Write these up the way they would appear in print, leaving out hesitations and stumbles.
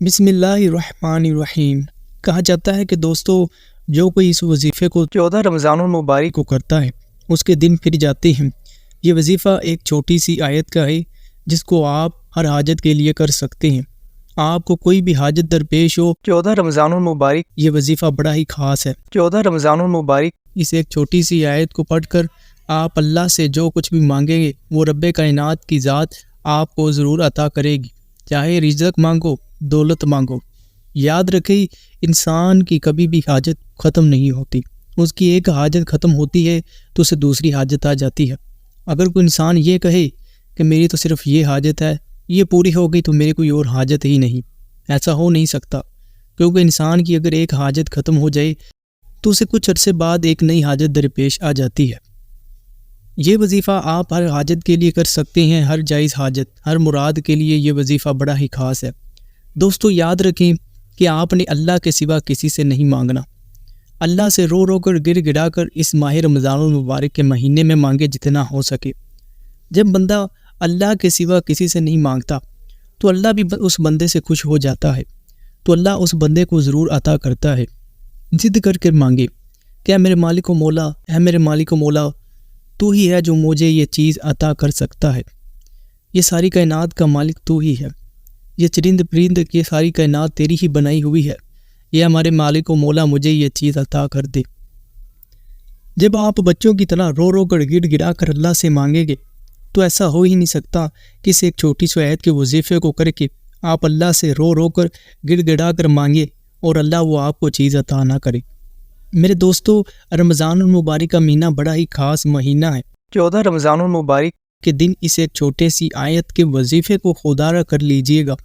بسم اللہ الرحمن الرحیم۔ کہا جاتا ہے کہ دوستو، جو کوئی اس وظیفے کو 14 رمضان المبارک کو کرتا ہے اس کے دن پھر جاتے ہیں۔ یہ وظیفہ ایک چھوٹی سی آیت کا ہے جس کو آپ ہر حاجت کے لیے کر سکتے ہیں۔ آپ کو کوئی بھی حاجت درپیش ہو، 14 رمضان المبارک یہ وظیفہ بڑا ہی خاص ہے۔ 14 رمضان المبارک اس ایک چھوٹی سی آیت کو پڑھ کر آپ اللہ سے جو کچھ بھی مانگیں گے وہ رب کائنات کی ذات آپ کو ضرور عطا کرے گی۔ چاہے رزق مانگو، دولت مانگو، یاد رکھیں انسان کی کبھی بھی حاجت ختم نہیں ہوتی۔ اس کی ایک حاجت ختم ہوتی ہے تو اسے دوسری حاجت آ جاتی ہے۔ اگر کوئی انسان یہ کہے کہ میری تو صرف یہ حاجت ہے، یہ پوری ہو گئی تو میری کوئی اور حاجت ہی نہیں، ایسا ہو نہیں سکتا، کیونکہ انسان کی اگر ایک حاجت ختم ہو جائے تو اسے کچھ عرصے بعد ایک نئی حاجت درپیش آ جاتی ہے۔ یہ وظیفہ آپ ہر حاجت کے لیے کر سکتے ہیں، ہر جائز حاجت، ہر مراد کے لیے یہ وظیفہ بڑا ہی خاص ہے۔ دوستو یاد رکھیں کہ آپ نے اللہ کے سوا کسی سے نہیں مانگنا۔ اللہ سے رو رو کر گڑ گڑا کر اس ماہ رمضان المبارک کے مہینے میں مانگے جتنا ہو سکے۔ جب بندہ اللہ کے سوا کسی سے نہیں مانگتا تو اللہ بھی اس بندے سے خوش ہو جاتا ہے، تو اللہ اس بندے کو ضرور عطا کرتا ہے۔ ضد کر کے مانگے کہ اے میرے مالک و مولا، اے میرے مالک و مولا، تو ہی ہے جو مجھے یہ چیز عطا کر سکتا ہے۔ یہ ساری کائنات کا مالک تو ہی ہے، یہ چرند پرند یہ ساری کائنات تیری ہی بنائی ہوئی ہے، یہ ہمارے مالک و مولا مجھے یہ چیز عطا کر دے۔ جب آپ بچوں کی طرح رو رو کر گڑ گڑا کر اللہ سے مانگیں گے تو ایسا ہو ہی نہیں سکتا کہ اس ایک چھوٹی سی آیت کے وظیفے کو کر کے آپ اللہ سے رو رو کر گڑ گڑا کر مانگے اور اللہ وہ آپ کو چیز عطا نہ کرے۔ میرے دوستو، رمضان المبارک کا مہینہ بڑا ہی خاص مہینہ ہے۔ 14 رمضان المبارک کے دن اس ایک چھوٹے سی آیت کے وظیفے کو خودارا کر لیجئے گا۔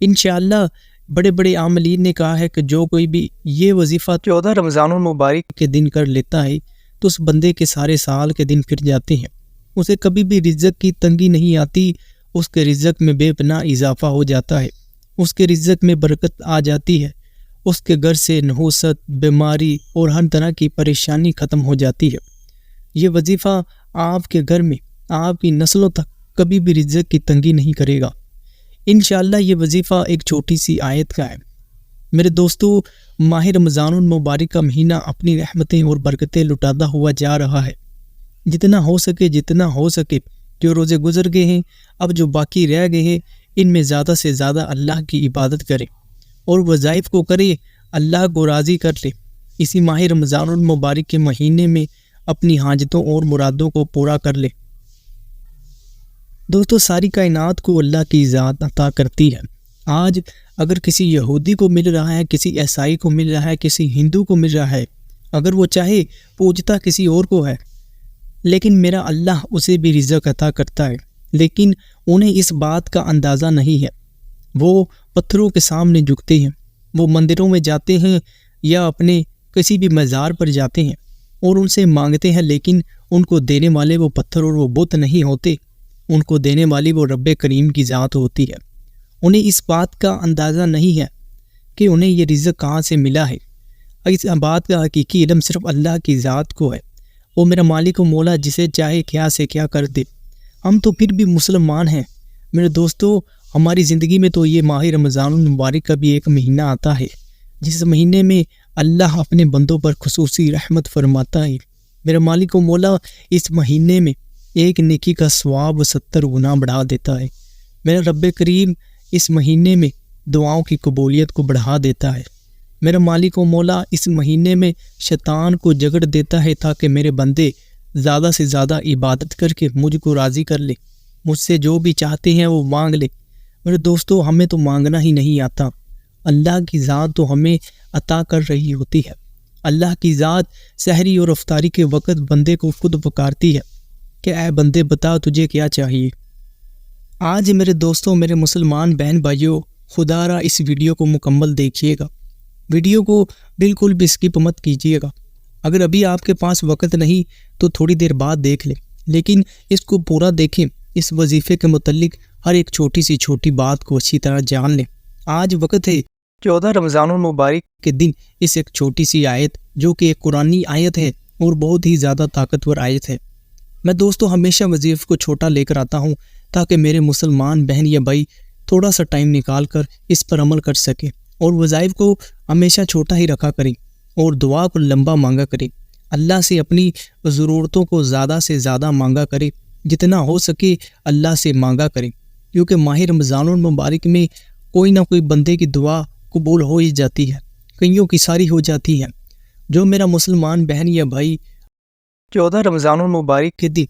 انشاءاللہ بڑے بڑے عاملین نے کہا ہے کہ جو کوئی بھی یہ وظیفہ 14 رمضان المبارک کے دن کر لیتا ہے تو اس بندے کے سارے سال کے دن پھر جاتے ہیں، اسے کبھی بھی رزق کی تنگی نہیں آتی، اس کے رزق میں بے پناہ اضافہ ہو جاتا ہے، اس کے رزق میں برکت آ جاتی ہے، اس کے گھر سے نحوست، بیماری اور ہر طرح کی پریشانی ختم ہو جاتی ہے۔ یہ وظیفہ آپ کے گھر میں آپ کی نسلوں تک کبھی بھی رزق کی تنگی نہیں کرے گا۔ انشاءاللہ یہ وظیفہ ایک چھوٹی سی آیت کا ہے۔ میرے دوستو، ماہ رمضان المبارک کا مہینہ اپنی رحمتیں اور برکتیں لٹاتا ہوا جا رہا ہے۔ جتنا ہو سکے جو روزے گزر گئے ہیں، اب جو باقی رہ گئے ہیں، ان میں زیادہ سے زیادہ اللہ کی عبادت کریں اور وظائف کو کرے، اللہ کو راضی کر لے۔ اسی ماہ رمضان المبارک کے مہینے میں اپنی حاجتوں اور مرادوں کو پورا کر لے۔ دوستو، ساری کائنات کو اللہ کی ذات عطا کرتی ہے۔ آج اگر کسی یہودی کو مل رہا ہے، کسی عیسائی کو مل رہا ہے، کسی ہندو کو مل رہا ہے، اگر وہ چاہے پوجتا کسی اور کو ہے، لیکن میرا اللہ اسے بھی رزق عطا کرتا ہے، لیکن انہیں اس بات کا اندازہ نہیں ہے۔ وہ پتھروں کے سامنے جھکتے ہیں، وہ مندروں میں جاتے ہیں یا اپنے کسی بھی مزار پر جاتے ہیں اور ان سے مانگتے ہیں، لیکن ان کو دینے والے وہ پتھر اور وہ بت نہیں ہوتے، ان کو دینے والی وہ رب کریم کی ذات ہوتی ہے۔ انہیں اس بات کا اندازہ نہیں ہے کہ انہیں یہ رزق کہاں سے ملا ہے۔ اس بات کا حقیقی علم صرف اللہ کی ذات کو ہے، وہ میرا مالک و مولا جسے چاہے کیا سے کیا کر دے۔ ہم تو پھر بھی مسلمان ہیں۔ میرے دوستو، ہماری زندگی میں تو یہ ماہ رمضان المبارک کا بھی ایک مہینہ آتا ہے جس مہینے میں اللہ اپنے بندوں پر خصوصی رحمت فرماتا ہے۔ میرا مالک و مولا اس مہینے میں ایک نیکی کا ثواب 70 گنا بڑھا دیتا ہے۔ میرا رب کریم اس مہینے میں دعاؤں کی قبولیت کو بڑھا دیتا ہے۔ میرا مالک و مولا اس مہینے میں شیطان کو جگڑ دیتا ہے تاکہ میرے بندے زیادہ سے زیادہ عبادت کر کے مجھ کو راضی کر لے، مجھ سے جو بھی چاہتے ہیں وہ مانگ لے۔ میرے دوستو، ہمیں تو مانگنا ہی نہیں آتا، اللہ کی ذات تو ہمیں عطا کر رہی ہوتی ہے۔ اللہ کی ذات سحری اور افطاری کے وقت بندے کو خود پکارتی ہے کہ اے بندے بتا تجھے کیا چاہیے۔ آج میرے دوستوں، میرے مسلمان بہن بھائیوں، خدا را اس ویڈیو کو مکمل دیکھیے گا، ویڈیو کو بالکل بھی اسکپ مت کیجیے گا۔ اگر ابھی آپ کے پاس وقت نہیں تو تھوڑی دیر بعد دیکھ لیں، لیکن اس کو پورا دیکھیں۔ اس وظیفے کے متعلق ہر ایک چھوٹی بات کو اچھی طرح جان لیں۔ آج وقت ہے 14 رمضان المبارک کے دن اس ایک چھوٹی سی آیت جو کہ ایک قرآنی آیت ہے اور بہت ہی زیادہ طاقتور آیت ہے۔ میں دوستو ہمیشہ وظیفے کو چھوٹا لے کر آتا ہوں تاکہ میرے مسلمان بہن یا بھائی تھوڑا سا ٹائم نکال کر اس پر عمل کر سکے، اور وظائف کو ہمیشہ چھوٹا ہی رکھا کریں اور دعا کو لمبا مانگا کریں۔ اللہ سے اپنی ضرورتوں کو زیادہ سے زیادہ مانگا کرے، جتنا ہو سکے اللہ سے مانگا کریں، کیونکہ ماہ رمضان المبارک میں کوئی نہ کوئی بندے کی دعا قبول ہو ہی جاتی ہے، کئیوں کی ساری ہو جاتی ہے۔ جو میرا مسلمان بہن یا بھائی 14 رمضان المبارک کے دن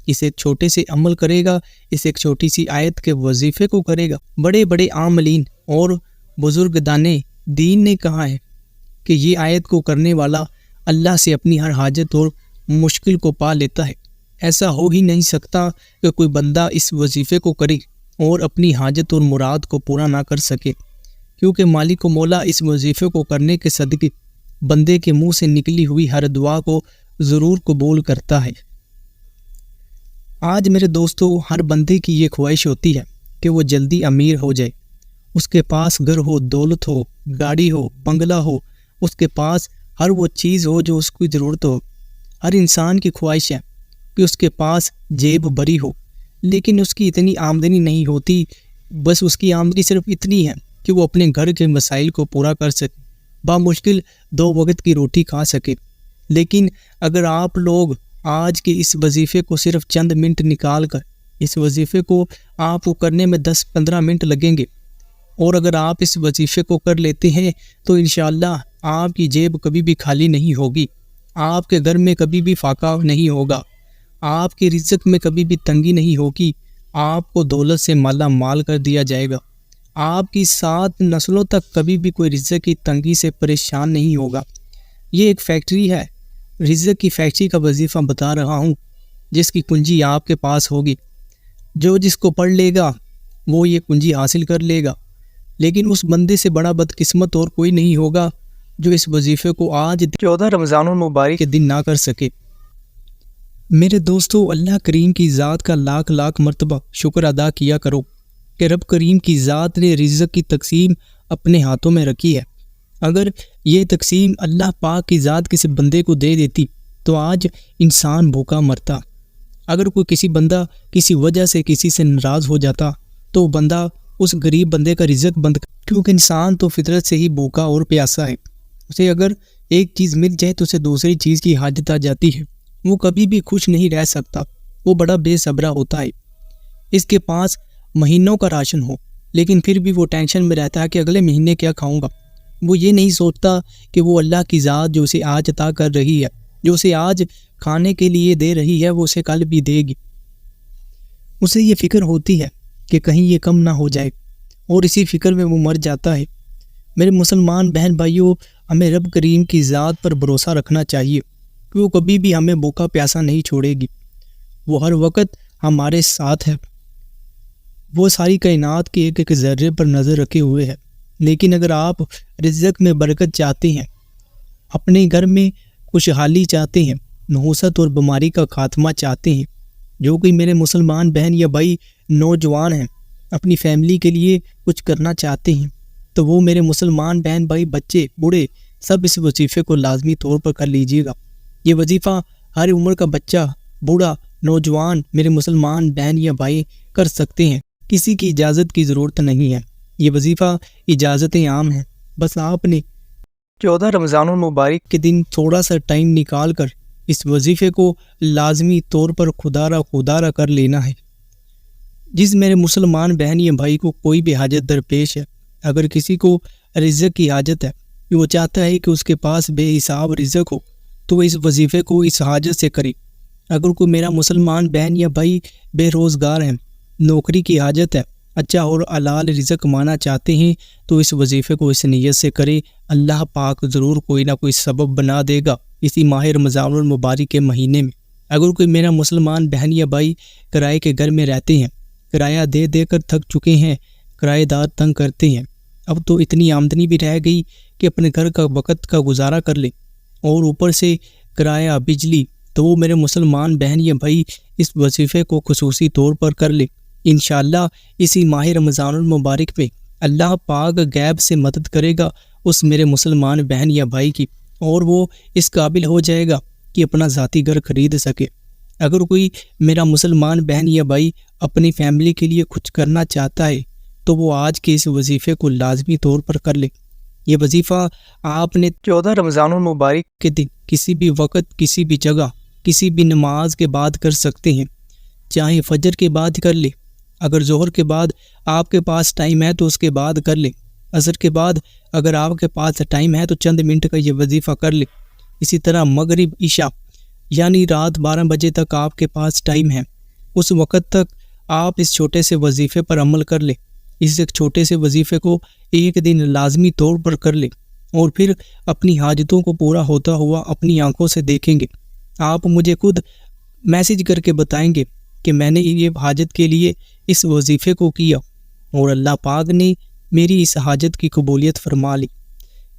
اس ایک چھوٹے سے عمل کرے گا، اس ایک چھوٹی سی آیت کے وظیفے کو کرے گا، بڑے بڑے عاملین اور بزرگ دانے دین نے کہا ہے کہ یہ آیت کو کرنے والا اللہ سے اپنی ہر حاجت اور مشکل کو پا لیتا ہے۔ ایسا ہو ہی نہیں سکتا کہ کوئی بندہ اس وظیفے کو کرے اور اپنی حاجت اور مراد کو پورا نہ کر سکے، کیونکہ مالک و مولا اس وظیفے کو کرنے کے صدقے بندے کے منہ سے نکلی ہوئی ہر دعا کو ضرور قبول کرتا ہے۔ آج میرے دوستو، ہر بندے کی یہ خواہش ہوتی ہے کہ وہ جلدی امیر ہو جائے، اس کے پاس گھر ہو، دولت ہو، گاڑی ہو، بنگلہ ہو، اس کے پاس ہر وہ چیز ہو جو اس کی ضرورت ہو۔ ہر انسان کی خواہش ہے کہ اس کے پاس جیب بھری ہو، لیکن اس کی اتنی آمدنی نہیں ہوتی، بس اس کی آمدنی صرف اتنی ہے کہ وہ اپنے گھر کے مسائل کو پورا کر سکے، بامشکل 2 وقت کی روٹی کھا سکے۔ لیکن اگر آپ لوگ آج کے اس وظیفے کو صرف چند منٹ نکال کر، اس وظیفے کو آپ کو کرنے میں 10-15 منٹ لگیں گے، اور اگر آپ اس وظیفے کو کر لیتے ہیں تو انشاءاللہ آپ کی جیب کبھی بھی خالی نہیں ہوگی، آپ کے گھر میں کبھی بھی فاقہ نہیں ہوگا، آپ کے رزق میں کبھی بھی تنگی نہیں ہوگی، آپ کو دولت سے مالا مال کر دیا جائے گا، آپ کی 7 نسلوں تک کبھی بھی کوئی رزق کی تنگی سے پریشان نہیں ہوگا۔ یہ ایک فیکٹری ہے، رزق کی فیکٹری کا وظیفہ بتا رہا ہوں، جس کی کنجی آپ کے پاس ہوگی۔ جو جس کو پڑھ لے گا وہ یہ کنجی حاصل کر لے گا، لیکن اس بندے سے بڑا بدقسمت اور کوئی نہیں ہوگا جو اس وظیفے کو آج 14 رمضان المبارک کے دن نہ کر سکے۔ میرے دوستو، اللہ کریم کی ذات کا لاکھ لاکھ مرتبہ شکر ادا کیا کرو کہ رب کریم کی ذات نے رزق کی تقسیم اپنے ہاتھوں میں رکھی ہے۔ اگر یہ تقسیم اللہ پاک کی ذات کسی بندے کو دے دیتی تو آج انسان بھوکا مرتا۔ اگر کوئی کسی بندہ کسی وجہ سے کسی سے ناراض ہو جاتا تو وہ بندہ اس غریب بندے کا رزق بند کر، کیونکہ انسان تو فطرت سے ہی بھوکا اور پیاسا ہے۔ اسے اگر ایک چیز مل جائے تو اسے دوسری چیز کی حاجت آ جاتی ہے، وہ کبھی بھی خوش نہیں رہ سکتا، وہ بڑا بے صبرا ہوتا ہے۔ اس کے پاس مہینوں کا راشن ہو لیکن پھر بھی وہ ٹینشن میں رہتا ہے کہ اگلے مہینے کیا کھاؤں گا۔ وہ یہ نہیں سوچتا کہ وہ اللہ کی ذات جو اسے آج عطا کر رہی ہے، جو اسے آج کھانے کے لیے دے رہی ہے، وہ اسے کل بھی دے گی۔ اسے یہ فکر ہوتی ہے کہ کہیں یہ کم نہ ہو جائے، اور اسی فکر میں وہ مر جاتا ہے۔ میرے مسلمان بہن بھائیوں، ہمیں رب کریم کی ذات پر بھروسہ رکھنا چاہیے کہ وہ کبھی بھی ہمیں بھوکا پیاسا نہیں چھوڑے گی، وہ ہر وقت ہمارے ساتھ ہے، وہ ساری کائنات کے ایک ایک ذرے پر نظر رکھے ہوئے ہے۔ لیکن اگر آپ رزق میں برکت چاہتے ہیں، اپنے گھر میں خوشحالی چاہتے ہیں، نحوست اور بیماری کا خاتمہ چاہتے ہیں، جو کوئی میرے مسلمان بہن یا بھائی نوجوان ہیں اپنی فیملی کے لیے کچھ کرنا چاہتے ہیں، تو وہ میرے مسلمان بہن بھائی، بچے بوڑھے سب اس وظیفے کو لازمی طور پر کر لیجیے گا۔ یہ وظیفہ ہر عمر کا بچہ، بوڑھا، نوجوان میرے مسلمان بہن یا بھائی کر سکتے ہیں، کسی کی اجازت کی ضرورت نہیں ہے۔ یہ وظیفہ اجازتیں عام ہیں، بس آپ نے 14 رمضان المبارک کے دن تھوڑا سا ٹائم نکال کر اس وظیفے کو لازمی طور پر خدا را کر لینا ہے۔ جس میرے مسلمان بہن یا بھائی کو کوئی بھی حاجت درپیش ہے، اگر کسی کو رزق کی حاجت ہے کہ وہ چاہتا ہے کہ اس کے پاس بے حساب رزق ہو، تو وہ اس وظیفے کو اس حاجت سے کرے۔ اگر کوئی میرا مسلمان بہن یا بھائی بے روزگار ہیں، نوکری کی حاجت ہے، اچھا اور حلال رزق کمانا چاہتے ہیں، تو اس وظیفے کو اس نیت سے کرے، اللہ پاک ضرور کوئی نہ کوئی سبب بنا دے گا اسی ماہ رمضان المبارک کے مہینے میں۔ اگر کوئی میرا مسلمان بہن یا بھائی کرائے کے گھر میں رہتے ہیں، کرایہ دے دے کر تھک چکے ہیں، کرایہ دار تنگ کرتے ہیں، اب تو اتنی آمدنی بھی رہ گئی کہ اپنے گھر کا وقت کا گزارا کر لے، اور اوپر سے کرایہ، بجلی، تو وہ میرے مسلمان بہن یا بھائی اس وظیفے کو خصوصی طور پر کر لے۔ انشاءاللہ اسی ماہ رمضان المبارک پہ اللہ پاک غیب سے مدد کرے گا اس میرے مسلمان بہن یا بھائی کی، اور وہ اس قابل ہو جائے گا کہ اپنا ذاتی گھر خرید سکے۔ اگر کوئی میرا مسلمان بہن یا بھائی اپنی فیملی کے لیے کچھ کرنا چاہتا ہے، تو وہ آج کے اس وظیفے کو لازمی طور پر کر لے۔ یہ وظیفہ آپ نے 14 رمضان المبارک کے دن کسی بھی وقت، کسی بھی جگہ، کسی بھی نماز کے بعد کر سکتے ہیں، چاہے فجر کے بعد کر لے، اگر ظہر کے بعد آپ کے پاس ٹائم ہے تو اس کے بعد کر لے، عصر کے بعد اگر آپ کے پاس ٹائم ہے تو چند منٹ کا یہ وظیفہ کر لے، اسی طرح مغرب عشاء یعنی رات 12 بجے تک آپ کے پاس ٹائم ہے، اس وقت تک آپ اس چھوٹے سے وظیفے پر عمل کر لیں۔ اس ایک چھوٹے سے وظیفے کو ایک دن لازمی طور پر کر لیں اور پھر اپنی حاجتوں کو پورا ہوتا ہوا اپنی آنکھوں سے دیکھیں گے۔ آپ مجھے خود میسج کر کے بتائیں گے کہ میں نے یہ حاجت کے لیے اس وظیفے کو کیا اور اللہ پاک نے میری اس حاجت کی قبولیت فرما لی۔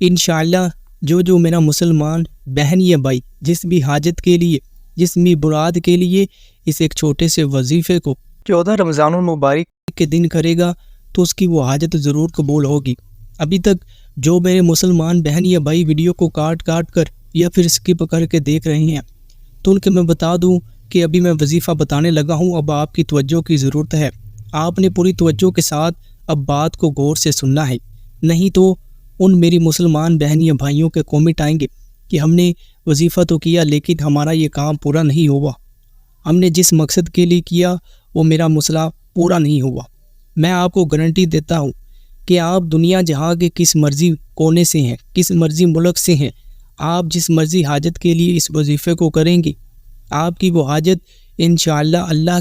انشاءاللہ جو میرا مسلمان بہن یا بھائی جس بھی حاجت کے لیے، جس بھی مراد کے لیے اس ایک چھوٹے سے وظیفے کو 14 رمضان المبارک کے دن کرے گا تو اس کی وہ حاجت ضرور قبول ہوگی۔ ابھی تک جو میرے مسلمان بہن یا بھائی ویڈیو کو کاٹ کر یا پھر اسکپ کر کے دیکھ رہے ہیں تو ان کے میں بتا دوں کہ ابھی میں وظیفہ بتانے لگا ہوں، اب آپ کی توجہ کی ضرورت ہے۔ آپ نے پوری توجہ کے ساتھ اب بات کو غور سے سننا ہے، نہیں تو ان میری مسلمان بہن یا بھائیوں کے کامنٹ آئیں گے کہ ہم نے وظیفہ تو کیا لیکن ہمارا یہ کام پورا نہیں ہوا، ہم نے جس مقصد کے لیے کیا وہ میرا مسئلہ پورا نہیں ہوا۔ میں آپ کو گارنٹی دیتا ہوں کہ آپ دنیا جہاں کے کس مرضی کونے سے ہیں، کس مرضی ملک سے ہیں، آپ جس مرضی حاجت کے لیے اس وظیفے کو کریں گے، آپ کی وہ حاجت انشاءاللہ اللہ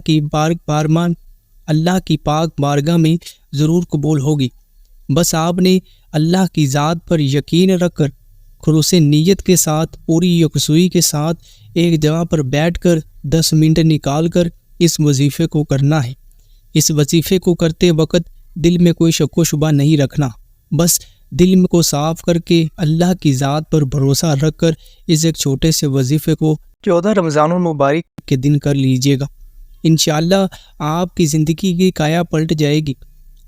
کی پاک بارگاہ میں ضرور قبول ہوگی۔ بس آپ نے اللہ کی ذات پر یقین رکھ کر خلوص نیت کے ساتھ، پوری یکسوئی کے ساتھ ایک جگہ پر بیٹھ کر 10 منٹ نکال کر اس وظیفے کو کرنا ہے۔ اس وظیفے کو کرتے وقت دل میں کوئی شک و شبہ نہیں رکھنا، بس دل کو صاف کر کے اللہ کی ذات پر بھروسہ رکھ کر اس ایک چھوٹے سے وظیفے کو 14 رمضان المبارک کے دن کر لیجئے گا۔ انشاءاللہ آپ کی زندگی کی کایا پلٹ جائے گی،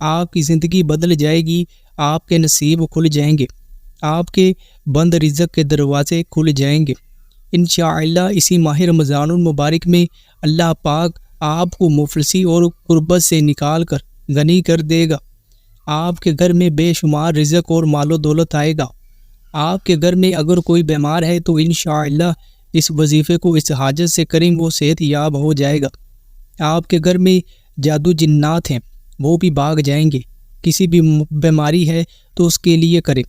آپ کی زندگی بدل جائے گی، آپ کے نصیب کھل جائیں گے، آپ کے بند رزق کے دروازے کھل جائیں گے۔ انشاءاللہ اسی ماہ رمضان المبارک میں اللہ پاک آپ کو مفلسی اور غربت سے نکال کر غنی کر دے گا۔ آپ کے گھر میں بے شمار رزق اور مال و دولت آئے گا۔ آپ کے گھر میں اگر کوئی بیمار ہے تو انشاءاللہ اس وظیفے کو اس حاجت سے کریں وہ صحت یاب ہو جائے گا۔ آپ کے گھر میں جادو جنات ہیں وہ بھی بھاگ جائیں گے۔ کسی بھی بیماری ہے تو اس کے لیے کریں،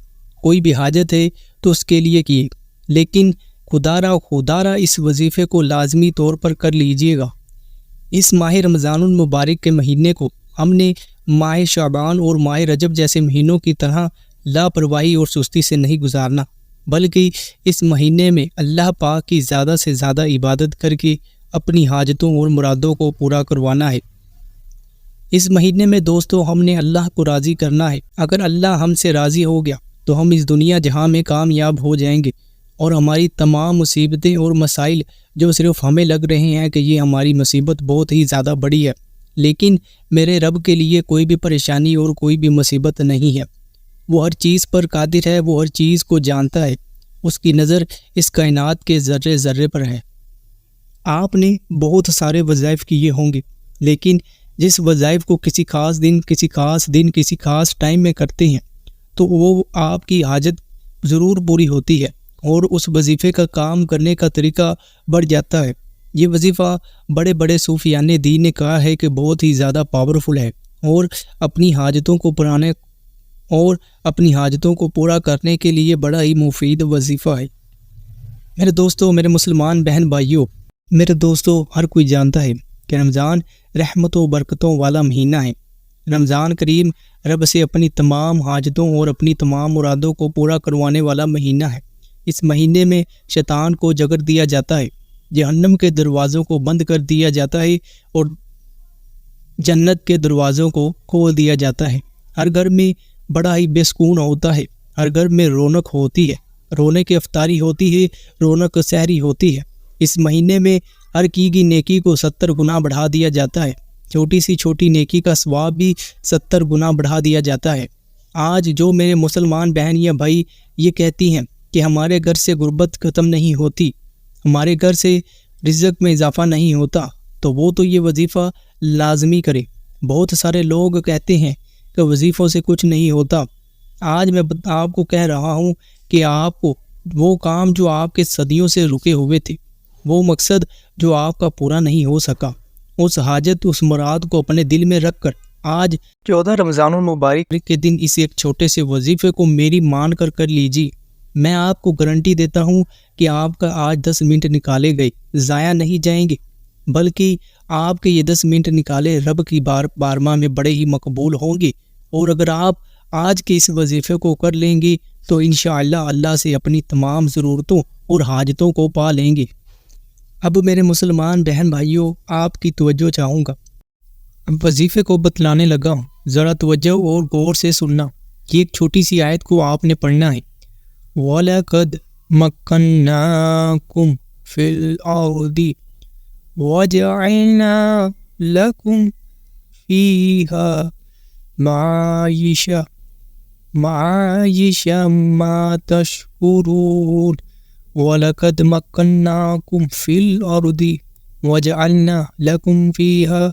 کوئی بھی حاجت ہے تو اس کے لیے کیے، لیکن خدارہ اس وظیفے کو لازمی طور پر کر لیجئے گا۔ اس ماہ رمضان المبارک کے مہینے کو ہم نے ماہ شعبان اور ماہ رجب جیسے مہینوں کی طرح لاپرواہی اور سستی سے نہیں گزارنا، بلکہ اس مہینے میں اللہ پاک کی زیادہ سے زیادہ عبادت کر کے اپنی حاجتوں اور مرادوں کو پورا کروانا ہے۔ اس مہینے میں دوستو ہم نے اللہ کو راضی کرنا ہے۔ اگر اللہ ہم سے راضی ہو گیا تو ہم اس دنیا جہاں میں کامیاب ہو جائیں گے، اور ہماری تمام مصیبتیں اور مسائل جو صرف ہمیں لگ رہے ہیں کہ یہ ہماری مصیبت بہت ہی زیادہ بڑی ہے، لیکن میرے رب کے لیے کوئی بھی پریشانی اور کوئی بھی مصیبت نہیں ہے۔ وہ ہر چیز پر قادر ہے، وہ ہر چیز کو جانتا ہے، اس کی نظر اس کائنات کے ذرے ذرے پر ہے۔ آپ نے بہت سارے وظائف کیے ہوں گے، لیکن جس وظائف کو کسی خاص دن کسی خاص ٹائم میں کرتے ہیں تو وہ آپ کی حاجت ضرور پوری ہوتی ہے اور اس وظیفے کا کام کرنے کا طریقہ بڑھ جاتا ہے۔ یہ وظیفہ بڑے بڑے صوفیان دین نے کہا ہے کہ بہت ہی زیادہ پاورفل ہے اور اپنی حاجتوں کو پورا کرنے کے لیے بڑا ہی مفید وظیفہ ہے۔ میرے دوستو، میرے مسلمان بہن بھائیوں، میرے دوستو، ہر کوئی جانتا ہے کہ رمضان رحمت و برکتوں والا مہینہ ہے۔ رمضان کریم رب سے اپنی تمام حاجتوں اور اپنی تمام مرادوں کو پورا کروانے والا مہینہ ہے۔ اس مہینے میں شیطان کو جگر دیا جاتا ہے، جہنم کے دروازوں کو بند کر دیا جاتا ہے اور جنت کے دروازوں کو کھول دیا جاتا ہے۔ ہر گھر میں بڑا ہی بے سکون ہوتا ہے، ہر گھر میں رونق ہوتی ہے، رونق افطاری ہوتی ہے، رونق سحری ہوتی ہے۔ اس مہینے میں ہر کی گئی نیکی کو 70 گنا بڑھا دیا جاتا ہے، چھوٹی سی چھوٹی نیکی کا ثواب بھی 70 گنا بڑھا دیا جاتا ہے۔ آج جو میرے مسلمان بہن یا بھائی یہ کہتی ہیں کہ ہمارے گھر سے غربت ختم نہیں ہوتی، ہمارے گھر سے رزق میں اضافہ نہیں ہوتا، تو وہ تو یہ وظیفہ لازمی کرے۔ بہت سارے لوگ کہتے ہیں کہ وظیفوں سے کچھ نہیں ہوتا۔ آج میں آپ کو کہہ رہا ہوں کہ آپ کو وہ کام جو آپ کے صدیوں سے رکے ہوئے تھے، وہ مقصد جو آپ کا پورا نہیں ہو سکا، اس حاجت، اس مراد کو اپنے دل میں رکھ کر آج 14 رمضان المبارک کے دن اس ایک چھوٹے سے وظیفے کو میری مان کر لیجیے۔ میں آپ کو گارنٹی دیتا ہوں کہ آپ کا آج 10 منٹ نکالے گئے ضائع نہیں جائیں گے، بلکہ آپ کے یہ 10 منٹ نکالے رب کی بارگاہ میں بڑے ہی مقبول ہوں گے۔ اور اگر آپ آج کے اس وظیفے کو کر لیں گے تو انشاءاللہ اللہ سے اپنی تمام ضرورتوں اور حاجتوں کو پا لیں گے۔ اب میرے مسلمان بہن بھائیوں، آپ کی توجہ چاہوں گا، وظیفے کو بتلانے لگا ہوں، ذرا توجہ اور غور سے سننا۔ یہ ایک چھوٹی سی آیت کو آپ نے پڑھنا ہے۔ وَلَقَدْ مَكَّنَّاكُمْ فِي الْأَرْضِ وَجَعَلْنَا لَكُمْ فِيهَا مَعَايِشَ مَا تَشْكُرُونَ وَلَقَدْ مَكَّنَّاكُمْ فِي الْأَرْضِ وَجَعَلْنَا لَكُمْ فِيهَا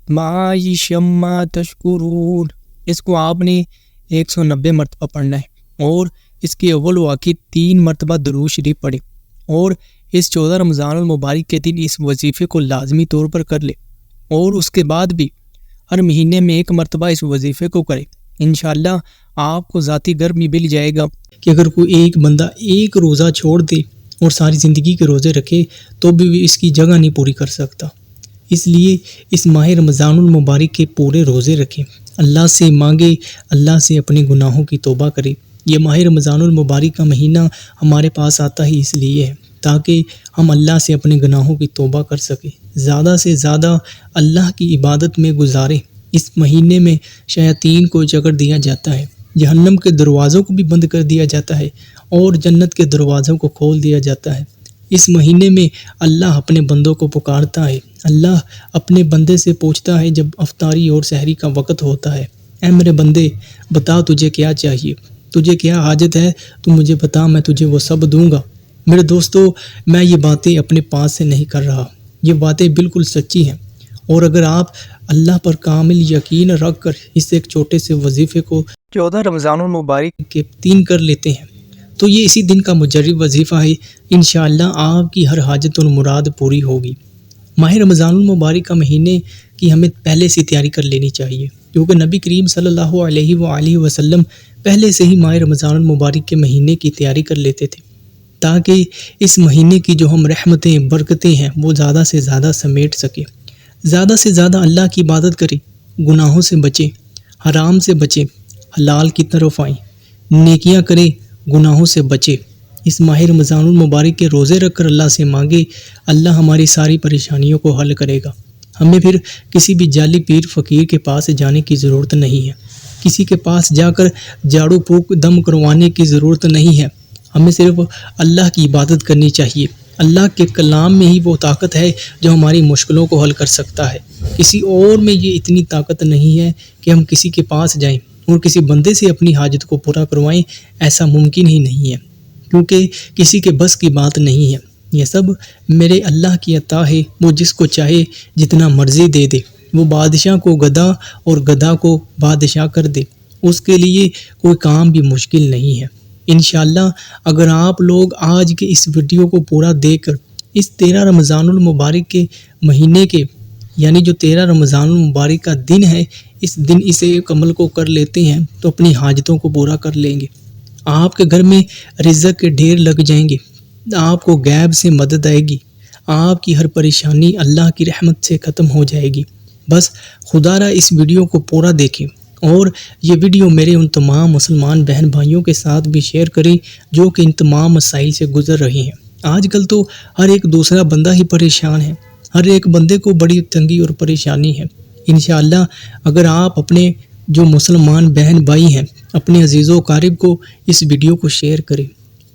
مَعَايِشَ مَا تَشْكُرُونَ۔ اس کو آپ نے 190 مرتبہ پڑھنا ہے اور اس کے اول و آخر 3 مرتبہ درود شریف پڑھے، اور اس 14 رمضان المبارک کے دن اس وظیفے کو لازمی طور پر کر لے، اور اس کے بعد بھی ہر مہینے میں 1 مرتبہ اس وظیفے کو کرے۔ انشاءاللہ آپ کو ذاتی گھر بھی مل جائے گا کہ اگر کوئی ایک بندہ ایک روزہ چھوڑ دے اور ساری زندگی کے روزے رکھے تو بھی اس کی جگہ نہیں پوری کر سکتا۔ اس لیے اس ماہ رمضان المبارک کے پورے روزے رکھیں، اللہ سے مانگے، اللہ سے اپنے گناہوں کی توبہ کرے۔ یہ ماہ رمضان المبارک کا مہینہ ہمارے پاس آتا ہی اس لیے ہے تاکہ ہم اللہ سے اپنے گناہوں کی توبہ کر سکیں، زیادہ سے زیادہ اللہ کی عبادت میں گزاریں۔ اس مہینے میں شیاطین کو جکڑ دیا جاتا ہے، جہنم کے دروازوں کو بھی بند کر دیا جاتا ہے اور جنت کے دروازوں کو کھول دیا جاتا ہے۔ اس مہینے میں اللہ اپنے بندوں کو پکارتا ہے، اللہ اپنے بندے سے پوچھتا ہے جب افطاری اور سحری کا وقت ہوتا ہے، اے میرے بندے بتا تجھے کیا چاہیے، تجھے کیا حاجت ہے، تو مجھے بتا، میں تجھے وہ سب دوں گا۔ میرے دوستو، میں یہ باتیں اپنے پاس سے نہیں کر رہا، یہ باتیں بالکل سچی ہیں، اور اگر آپ اللہ پر کامل یقین رکھ کر اس ایک چھوٹے سے وظیفے کو 14 رمضان المبارک کے 3 کر لیتے ہیں تو یہ اسی دن کا مجرب وظیفہ ہے۔ انشاءاللہ آپ کی ہر حاجت اور مراد پوری ہوگی۔ ماہ رمضان المبارک کا مہینے کی ہمیں پہلے سے تیاری کر لینی چاہیے، کیونکہ نبی کریم صلی اللہ علیہ وآلہ وسلم پہلے سے ہی ماہ رمضان المبارک کے مہینے کی تیاری کر لیتے تھے تاکہ اس مہینے کی جو ہم رحمتیں برکتیں ہیں وہ زیادہ سے زیادہ سمیٹ سکیں، زیادہ سے زیادہ اللہ کی عبادت کریں، گناہوں سے بچیں، حرام سے بچیں، حلال کی طرف آئیں، نیکیاں کریں، گناہوں سے بچیں۔ اس ماہ رمضان المبارک کے روزے رکھ کر اللہ سے مانگے، اللہ ہماری ساری پریشانیوں کو حل کرے گا۔ ہمیں پھر کسی بھی جعلی پیر فقیر کے پاس جانے کی ضرورت نہیں ہے، کسی کے پاس جا کر جھاڑو پھونک دم کروانے کی ضرورت نہیں ہے۔ ہمیں صرف اللہ کی عبادت کرنی چاہیے۔ اللہ کے کلام میں ہی وہ طاقت ہے جو ہماری مشکلوں کو حل کر سکتا ہے، کسی اور میں یہ اتنی طاقت نہیں ہے کہ ہم کسی کے پاس جائیں اور کسی بندے سے اپنی حاجت کو پورا کروائیں، ایسا ممکن ہی نہیں ہے، کیونکہ کسی کے بس کی بات نہیں ہے۔ یہ سب میرے اللہ کی عطا ہے، وہ جس کو چاہے جتنا مرضی دے دے، وہ بادشاہ کو گدھا اور گدھا کو بادشاہ کر دے، اس کے لیے کوئی کام بھی مشکل نہیں ہے۔ انشاءاللہ اگر آپ لوگ آج کے اس ویڈیو کو پورا دیکھ کر اس 13 رمضان المبارک کے مہینے کے یعنی جو 13 رمضان المبارک کا دن ہے، اس دن اسے ایک عمل کو کر لیتے ہیں تو اپنی حاجتوں کو پورا کر لیں گے، آپ کے گھر میں رزق کے ڈھیر لگ جائیں گے، آپ کو غیب سے مدد آئے گی، آپ کی ہر پریشانی اللہ کی رحمت سے ختم ہو جائے گی۔ بس خدا را اس ویڈیو کو پورا دیکھیں اور یہ ویڈیو میرے ان تمام مسلمان بہن بھائیوں کے ساتھ بھی شیئر کریں جو کہ ان تمام مسائل سے گزر رہی ہیں۔ آج کل تو ہر ایک دوسرا بندہ ہی پریشان ہے، ہر ایک بندے کو بڑی تنگی اور پریشانی ہے۔ انشاءاللہ اگر آپ اپنے جو مسلمان بہن بھائی ہیں، اپنے عزیز و قارب کو اس ویڈیو کو شیئر کریں،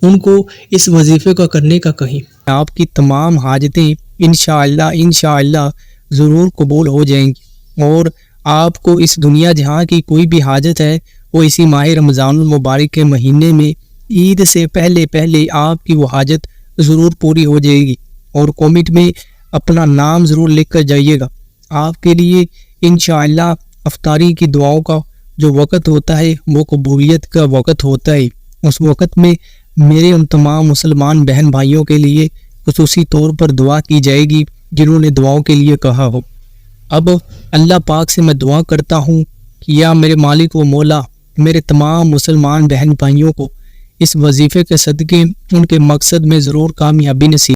ان کو اس وظیفے کا کرنے کا کہیں، آپ کی تمام حاجتیں انشاءاللہ ضرور قبول ہو جائیں گی، اور آپ کو اس دنیا جہاں کی کوئی بھی حاجت ہے وہ اسی ماہ رمضان المبارک کے مہینے میں عید سے پہلے آپ کی وہ حاجت ضرور پوری ہو جائے گی، اور کامنٹ میں اپنا نام ضرور لکھ کر جائیے گا۔ آپ کے لیے انشاءاللہ افطاری کی دعاؤں کا جو وقت ہوتا ہے وہ قبولیت کا وقت ہوتا ہے۔ اس وقت میں میرے ان تمام مسلمان بہن بھائیوں کے لیے خصوصی طور پر دعا کی جائے گی جنہوں نے دعاؤں کے لیے کہا ہو۔ اب اللہ پاک سے میں دعا کرتا ہوں کہ یا میرے مالک و مولا، میرے تمام مسلمان بہن بھائیوں کو اس وظیفے کے صدقے ان کے مقصد میں ضرور کامیابی نصیب